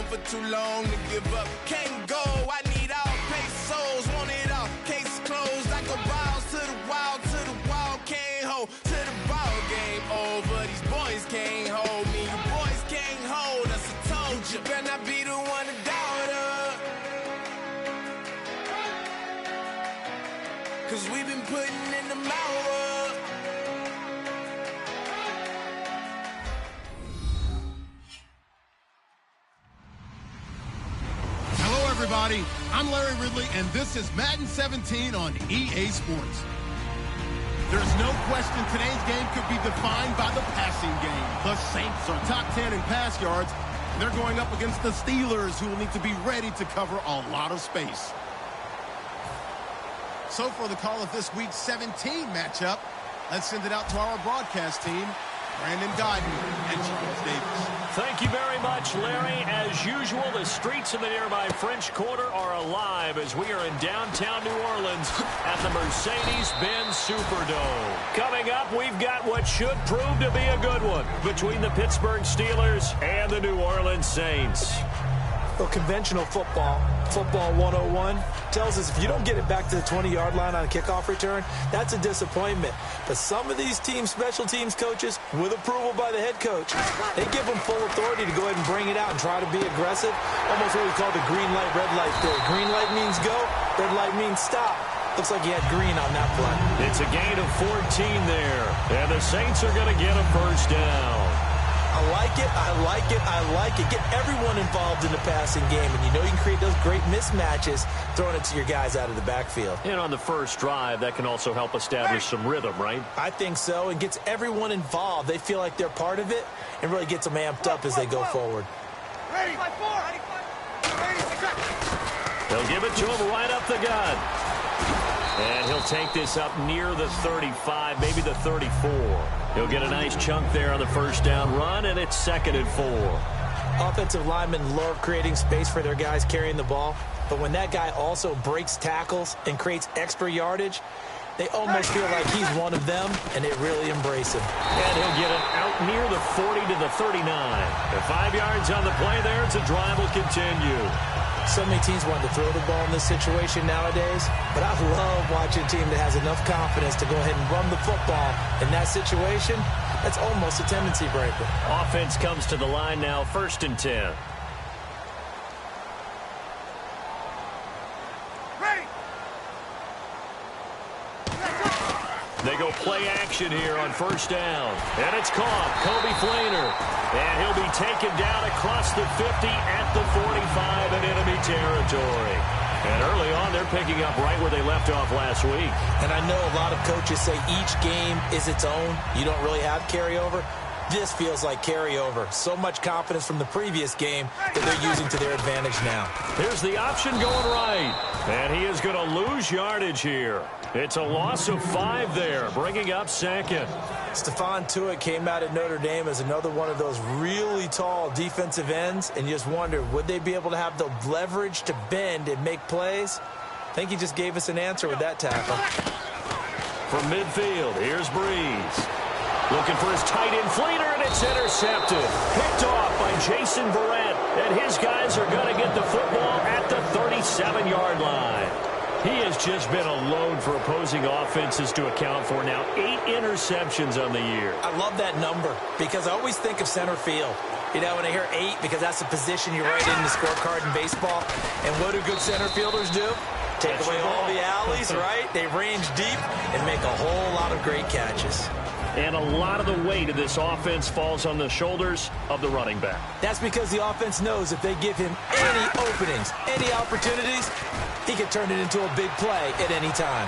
for too long to give up. Can't go, I need all pesos, want it all. Case closed, I go balls to the wall, can't hold to the ball game over. These boys can't hold me, you boys can't hold us. I told you, better not be the one to doubt us. 'Cause we've been putting in the mouth. Hello, everybody. I'm Larry Ridley, and this is Madden 17 on EA Sports. There's no question today's game could be defined by the passing game. The Saints are top 10 in pass yards, and they're going up against the Steelers, who will need to be ready to cover a lot of space. So for the call of this week's 17 matchup, let's send it out to our broadcast team, Brandon Guyton and James Davis. Thank you very much, Larry. As usual, the streets of the nearby French Quarter are alive as we are in downtown New Orleans at the Mercedes-Benz Superdome. Coming up, we've got what should prove to be a good one between the Pittsburgh Steelers and the New Orleans Saints. Well, conventional football 101, tells us if you don't get it back to the 20-yard line on a kickoff return, that's a disappointment. But some of these teams, special teams coaches, with approval by the head coach, they give them full authority to go ahead and bring it out and try to be aggressive. Almost what we call the green light, red light theory. Green light means go, red light means stop. Looks like he had green on that play. It's a gain of 14 there, and the Saints are going to get a first down. I like it, I like it, I like it. Get everyone involved in the passing game, and you know you can create those great mismatches throwing it to your guys out of the backfield. And on the first drive, that can also help establish some rhythm, right? I think so, and gets everyone involved. They feel like they're part of it, and really gets them amped up as they go forward. Ready. They'll give it to him right up the gut. And he'll take this up near the 35, maybe the 34. He'll get a nice chunk there on the first down run, and it's 2nd and 4. Offensive linemen love creating space for their guys carrying the ball, but when that guy also breaks tackles and creates extra yardage, they almost feel like he's one of them, and they really embrace him. And he'll get it out near the 40 to the 39. And 5 yards on the play there, and the drive will continue. So many teams want to throw the ball in this situation nowadays, but I love watching a team that has enough confidence to go ahead and run the football. In that situation, that's almost a tendency breaker. Offense comes to the line now, 1st and 10. Ready. They go play action here on 1st down. And it's caught. Kobe Flainer. And he'll be taken down across the 50 at the 45 in enemy territory. And early on, they're picking up right where they left off last week. And I know a lot of coaches say each game is its own. You don't really have carryover. This feels like carryover. So much confidence from the previous game that they're using to their advantage now. Here's the option going right. And he is going to lose yardage here. It's a loss of 5 there, bringing up 2nd. Stephon Tuitt came out at Notre Dame as another one of those really tall defensive ends, and you just wonder, would they be able to have the leverage to bend and make plays? I think he just gave us an answer with that tackle. From midfield, here's Breeze. Looking for his tight end Fleeter, and it's intercepted. Picked off by Jason Verrett, and his guys are going to get the football at the 37-yard line. He has just been alone for opposing offenses to account for now 8 interceptions on the year. I love that number because I always think of center field. You know, when I hear 8, because that's the position you write in the scorecard in baseball. And what do good center fielders do? Take away all the alleys, right? They range deep and make a whole lot of great catches. And a lot of the weight of this offense falls on the shoulders of the running back. That's because the offense knows if they give him any openings, any opportunities, he can turn it into a big play at any time.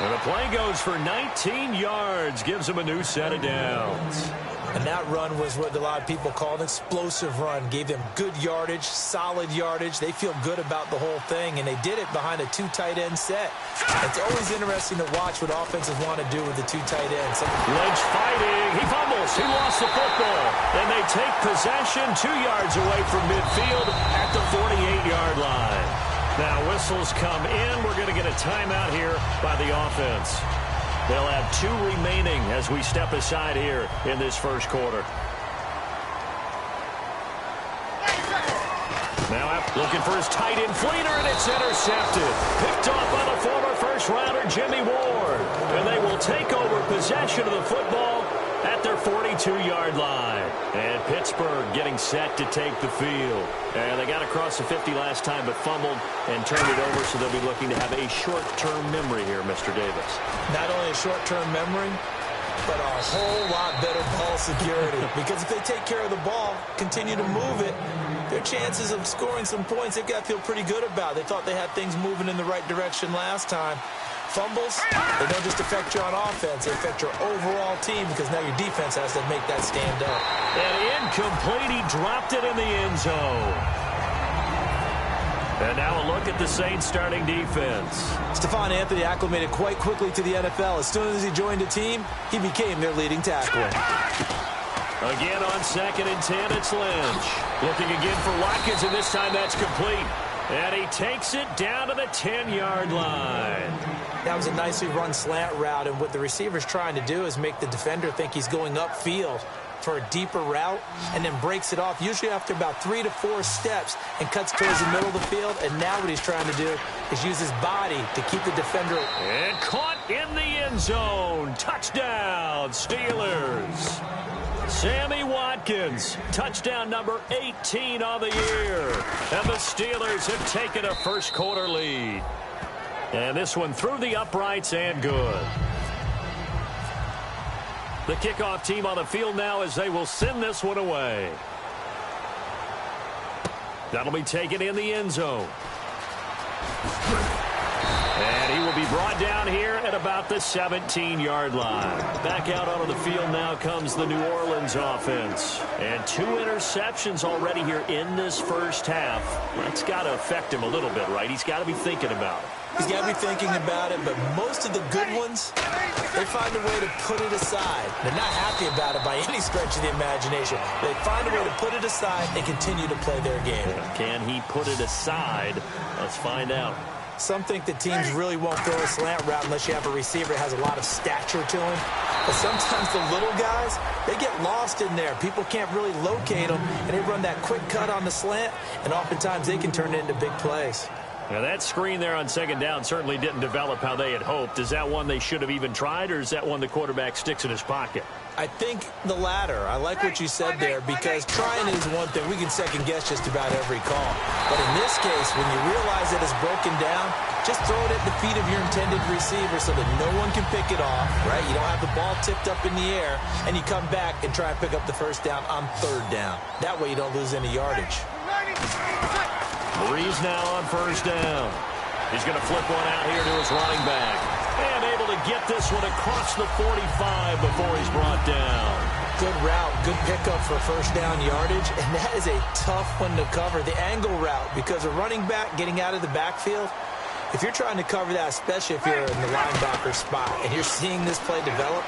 And the play goes for 19 yards, gives him a new set of downs. And that run was what a lot of people call an explosive run. Gave them good yardage, solid yardage. They feel good about the whole thing, and they did it behind a 2 tight end set. It's always interesting to watch what offenses want to do with the 2 tight ends. Lynch fighting. He fumbles. He lost the football. And they take possession 2 yards away from midfield at the 48-yard line. Now whistles come in. We're going to get a timeout here by the offense. They'll have 2 remaining as we step aside here in this first quarter. Now looking for his tight end fleeter, and it's intercepted. Picked off by the former first-rounder Jimmy Ward. And they will take over possession of the football at their 42-yard line. And Pittsburgh getting set to take the field. And they got across the 50 last time but fumbled and turned it over, so they'll be looking to have a short-term memory here, Mr. Davis. Not only a short-term memory, but a whole lot better ball security. Because if they take care of the ball, continue to move it, their chances of scoring some points, they've got to feel pretty good about. They thought they had things moving in the right direction last time. Fumbles, they don't just affect you on offense, they affect your overall team because now your defense has to make that stand up. And incomplete, he dropped it in the end zone. And now a look at the Saints starting defense. Stephon Anthony acclimated quite quickly to the NFL. As soon as he joined the team, he became their leading tackler. Again on 2nd and 10, it's Lynch. Looking again for Watkins, and this time that's complete. And he takes it down to the 10-yard line. That was a nicely run slant route, and what the receiver's trying to do is make the defender think he's going upfield for a deeper route and then breaks it off, usually after about 3 to 4 steps, and cuts towards the middle of the field. And now what he's trying to do is use his body to keep the defender. And caught in the end zone. Touchdown, Steelers. Sammy Watkins, touchdown number 18 on the year. And the Steelers have taken a first-quarter lead. And this one through the uprights and good. The kickoff team on the field now as they will send this one away. That'll be taken in the end zone. And he will be brought down here at about the 17-yard line. Back out onto the field now comes the New Orleans offense. And 2 interceptions already here in this first half. That's got to affect him a little bit, right? He's got to be thinking about it. He's got to be thinking about it, but most of the good ones, they find a way to put it aside. They're not happy about it by any stretch of the imagination. They find a way to put it aside and continue to play their game. Can he put it aside? Let's find out. Some think that teams really won't throw a slant route unless you have a receiver that has a lot of stature to him. But sometimes the little guys, they get lost in there. People can't really locate them, and they run that quick cut on the slant, and oftentimes they can turn it into big plays. Now, that screen there on 2nd down certainly didn't develop how they had hoped. Is that one they should have even tried, or is that one the quarterback sticks in his pocket? I think the latter. I like what you said there, because trying is one thing. We can second-guess just about every call. But in this case, when you realize that it's broken down, just throw it at the feet of your intended receiver so that no one can pick it off, right? You don't have the ball tipped up in the air, and you come back and try and pick up the first down on 3rd down. That way you don't lose any yardage. Breeze now on 1st down. He's going to flip one out here to his running back. And able to get this one across the 45 before he's brought down. Good route, good pickup for 1st down yardage, and that is a tough one to cover, the angle route, because a running back getting out of the backfield, if you're trying to cover that, especially if you're in the linebacker spot, and you're seeing this play develop,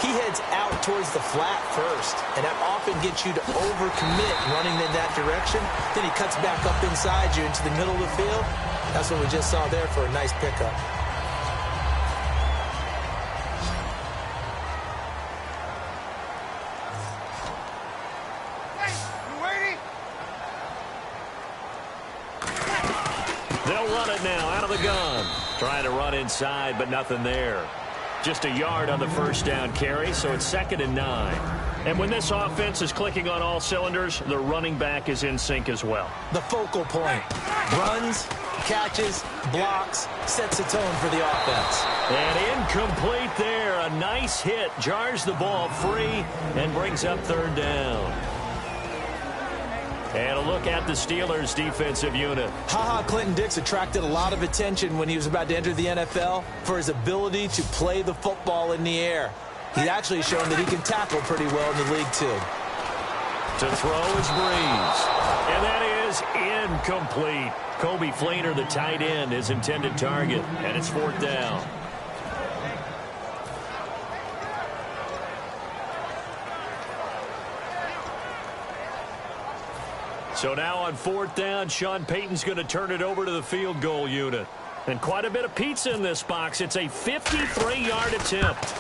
he heads out towards the flat first, and that often gets you to overcommit running in that direction. Then he cuts back up inside you into the middle of the field. That's what we just saw there for a nice pickup. They'll run it now out of the gun. Trying to run inside, but nothing there. Just a yard on the 1st down carry, so it's 2nd and 9. And when this offense is clicking on all cylinders, the running back is in sync as well. The focal point. Runs, catches, blocks, sets a tone for the offense. And incomplete there. A nice hit. Jars the ball free and brings up 3rd down. And a look at the Steelers' defensive unit. Clinton-Dix attracted a lot of attention when he was about to enter the NFL for his ability to play the football in the air. He's actually shown that he can tackle pretty well in the league, too. To throw is Breeze. And that is incomplete. Kobe Fleener, the tight end, his intended target. And it's 4th down. So now on 4th down, Sean Payton's going to turn it over to the field goal unit. And quite a bit of pizza in this box. It's a 53-yard attempt.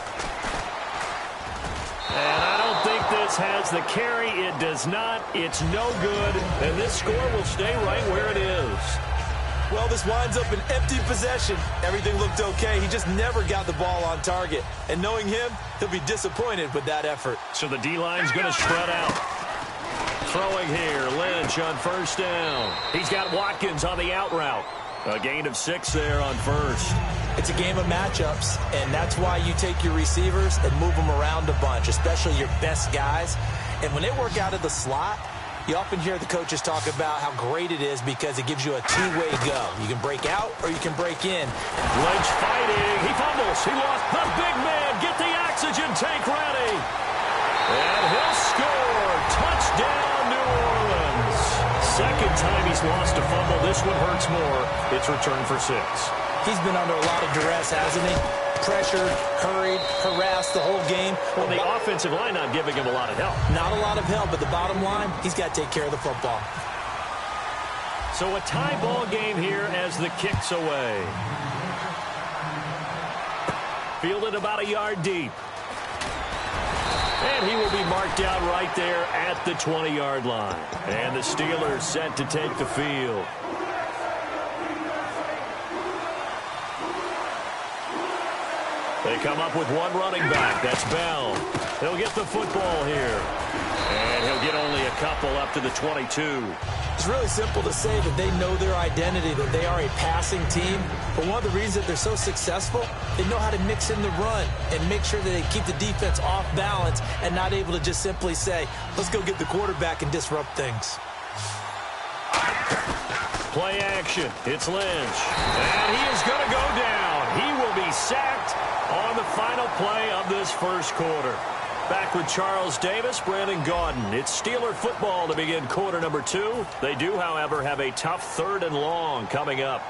And I don't think Lewis has the carry. It does not. It's no good. And this score will stay right where it is. Well, this winds up an empty possession. Everything looked okay. He just never got the ball on target. And knowing him, he'll be disappointed with that effort. So the D-line's going to spread out. Throwing here, Lynch on first down. He's got Watkins on the out route. A gain of 6 there on first. It's a game of matchups, and that's why you take your receivers and move them around a bunch, especially your best guys. And when they work out of the slot, you often hear the coaches talk about how great it is because it gives you a two-way go. You can break out or you can break in. Lynch fighting. He fumbles. He lost the big man. Get the oxygen tank ready. And he'll score. Touchdown, New Orleans. Second time he's lost a fumble. This one hurts more. It's returned for 6. He's been under a lot of duress, hasn't he? Pressured, hurried, harassed the whole game. Well, the offensive line not giving him a lot of help. Not a lot of help, but the bottom line, he's got to take care of the football. So a tie ball game here as the kick's away. Fielded about a yard deep. And he will be marked out right there at the 20-yard line. And the Steelers set to take the field. They come up with one running back. That's Bell. He'll get the football here. And he'll get only a couple up to the 22. It's really simple to say that they know their identity, that they are a passing team. But one of the reasons that they're so successful, they know how to mix in the run and make sure that they keep the defense off balance and not able to just simply say, let's go get the quarterback and disrupt things. Play action. It's Lynch. And he is going to go down. He will be sacked on the final play of this first quarter. Back with Charles Davis, Brandon Gaudin. It's Steeler football to begin quarter number 2. They do, however, have a tough 3rd and long coming up.